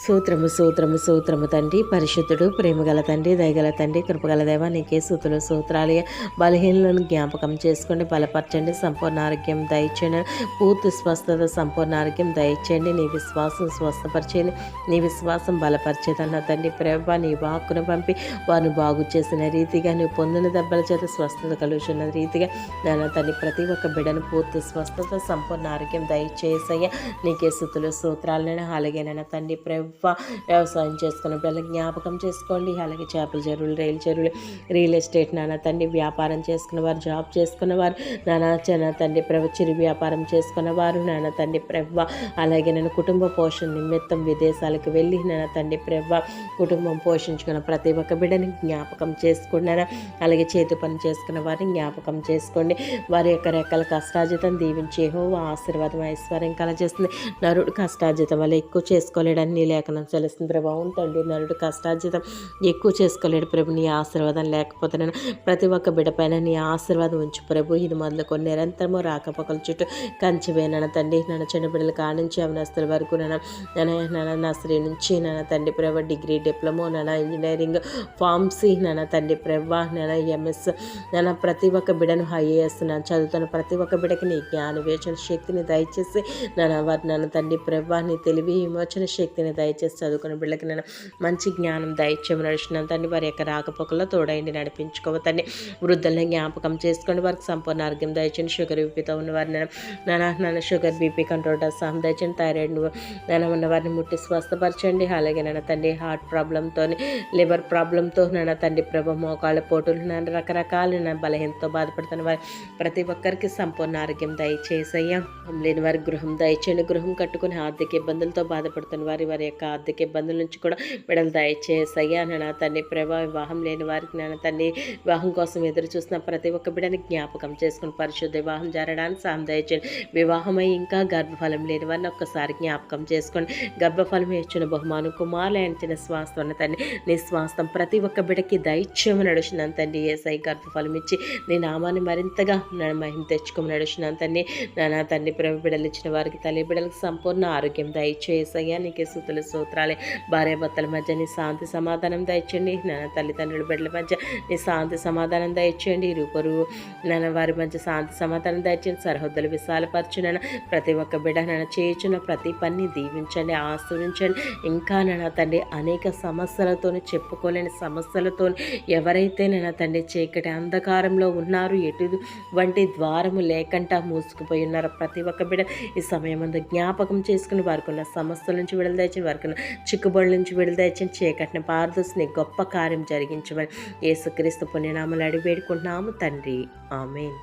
సూత్రము సూత్రము సూత్రము తండ్రి, పరిశుద్ధుడు, ప్రేమగల తండ్రి, దయగల తండ్రి, కృపగల దేవ, నీకే సూతులు సూత్రాలయ. బలహీనలను జ్ఞాపకం చేసుకోండి, బలపరచండి, సంపూర్ణ ఆరోగ్యం దయచేయండి, పూర్తి స్వస్థత, సంపూర్ణ ఆరోగ్యం దయచేయండి. నీ విశ్వాసం స్వస్థపరిచేది, నీ విశ్వాసం బలపరిచేదన్న తండ్రి ప్రభ, నీ వాక్కును పంపి వారిని బాగు చేసిన రీతిగా, నువ్వు పొందిన దెబ్బల చేత స్వస్థత కలుగుతున్న రీతిగా నాన్న తండ్రి ప్రతి ఒక్క బిడ్డను పూర్తి స్వస్థత, సంపూర్ణ ఆరోగ్యం దయచేసయ్య. నీకే సూతులు సూత్రాలైనా అలాగేనైనా తండ్రి వ్యవసాయం చేసుకున్న పిల్లలు జ్ఞాపకం చేసుకోండి. అలాగే చేపల చెరువులు, రైలు చెరువులు, రియల్ ఎస్టేట్ నాన్న తండ్రి వ్యాపారం చేసుకున్నవారు, జాబ్ చేసుకున్నవారు నాన్న తండ్రి చిరు వ్యాపారం చేసుకున్నవారు నాన్న తండ్రి అలాగే నేను కుటుంబ పోషణ నిమిత్తం విదేశాలకు వెళ్ళి నాన్న తండ్రి కుటుంబం పోషించుకున్న ప్రతి ఒక్క బిడ్డని జ్ఞాపకం చేసుకున్నాను. అలాగే చేతి పని చేసుకున్న వారిని జ్ఞాపకం చేసుకోండి. వారి యొక్క రెక్కల కష్టార్జితం దీవించి యెహోవా ఆశీర్వాదం ఐశ్వర్యం కలజేస్తుంది. నరుడు కష్టార్జితం వల్ల ఎక్కువ చేసుకోలేడని లేఖనం సెలవుస్తుంది ప్రభావం తండ్రి. నరుడు కష్టార్జితం ఎక్కువ చేసుకోలేడు ప్రభు, నీ ఆశీర్వాదం లేకపోతే నేను ప్రతి ఒక్క బిడ్డ పైన నీ ఆశీర్వాదం ఉంచు ప్రభు. ఇది మొదలుకొని నిరంతరము రాకపోకల చుట్టూ కంచివేనన్న తండ్రి. నన్ను చిన్న బిడ్డల కానించి అవనస్తుల వరకు నర్సరీ నుంచి తండ్రి ప్రభు డిగ్రీ, డిప్లొమా, ఇంజనీరింగ్, ఫార్మసీ తండ్రి ప్రభు ఎంఎస్ ప్రతి ఒక్క బిడ్డను ఐఏఎస్ చదువుతున్న ప్రతి ఒక్క బిడ్డకి నీ జ్ఞాన వేచన శక్తిని దయచేసి వారి తండ్రి ప్రభు నీ తెలివి విమోచన శక్తిని దయచేసి చదువుకున్న బిడ్డలకి నేను మంచి జ్ఞానం దయచేయమని నడుస్తున్నాను తండ్రి. వారి యొక్క రాకపోకల్లో తోడైండి నడిపించుకోవతండి. వృద్ధులను జ్ఞాపకం చేసుకోండి, వారికి సంపూర్ణ ఆరోగ్యం దయచేయండి. షుగర్ బీపీతో ఉన్న వారిని నాన్న షుగర్ బీపీ కంట్రోల్ సహాయం దయచేయండి. థైరాయిడ్ ఉన్న వారిని ముట్టి స్వస్థపరచండి. అలాగే తండ్రి హార్ట్ ప్రాబ్లంతో, లివర్ ప్రాబ్లంతో తండ్రి ప్రభు మోకాళ్ళ పోటులు రకరకాల బలహీనతో బాధపడుతున్న వారి ప్రతి ఒక్కరికి సంపూర్ణ ఆరోగ్యం దయచేసయ్యా. లేని వారి గృహం దయచేయండి. గృహం కట్టుకుని ఆర్థిక ఇబ్బందులతో బాధపడుతున్న వారి యొక్క ఆర్థిక ఇబ్బందుల నుంచి కూడా బిడ్డలు దయచేసయ్యా. నా తండ్రి ప్రభా వివాహం లేని వారికి నా తండ్రి వివాహం కోసం ఎదురు చూసిన ప్రతి ఒక్క బిడ్డని జ్ఞాపకం చేసుకుని పరిశుద్ధ వివాహం జరగడానికి సాయం దయచేయండి. వివాహమై ఇంకా గర్భఫలం లేని వారిని ఒక్కసారి జ్ఞాపకం చేసుకోండి. గర్భఫలం ఇచ్చిన బహుమానం కుమారులు అంచిన స్వాస్థం తండ్రి, నీ స్వాస్థం ప్రతి ఒక్క బిడ్డకి దైత్యము నడుచున్నాను తండ్రి. ఏసై గర్భఫలం ఇచ్చి నీ నామాన్ని మరింతగా మహిమ తెచ్చుకోమని నడుచున్నాను తండ్రి. నా తండ్రి ప్రభు బిడ్డలు ఇచ్చిన వారికి తల్లి బిడ్డలకు సంపూర్ణ ఆరోగ్యం దయచేసయ్యా. నీకే స్తుతులు స్తోత్రాలే. భార్యాభర్తల మధ్య నీ శాంతి సమాధానం దయచేయండి. నాన్న తల్లిదండ్రుల బిడ్డల మధ్య నీ శాంతి సమాధానం దయచేయండి. ఇరుపరు నాన్న వారి మధ్య శాంతి సమాధానం దయచేయండి. సరిహద్దులు విశాలపరచునన్న ప్రతి ఒక్క బిడ్డ నన్ను చేయుచున్న ప్రతి పని దీవించండి, ఆశ్రయించండి. ఇంకా నాన్న తండ్రి అనేక సమస్యలతో, చెప్పుకోలేని సమస్యలతో ఎవరైతే నాన్న తండ్రి చీకటి అంధకారంలో ఉన్నారు, ఎటువంటి ద్వారము లేకుండా మూసుకుపోయి ఉన్నారు ప్రతి ఒక్క బిడ్డ ఈ సమయం అంతా జ్ఞాపకం చేసుకుని వారికి ఉన్న సమస్యల నుంచి విడుదల తెచ్చి, వారికి ఉన్న చిక్కుబడుల నుంచి విడుదల తెచ్చి, చీకటిని పారదోసి గొప్ప కార్యం జరిగించమని యేసుక్రీస్తు పుణ్యనామలు అడిగి వేడుకుంటున్నాము తండ్రి. ఆమేన్.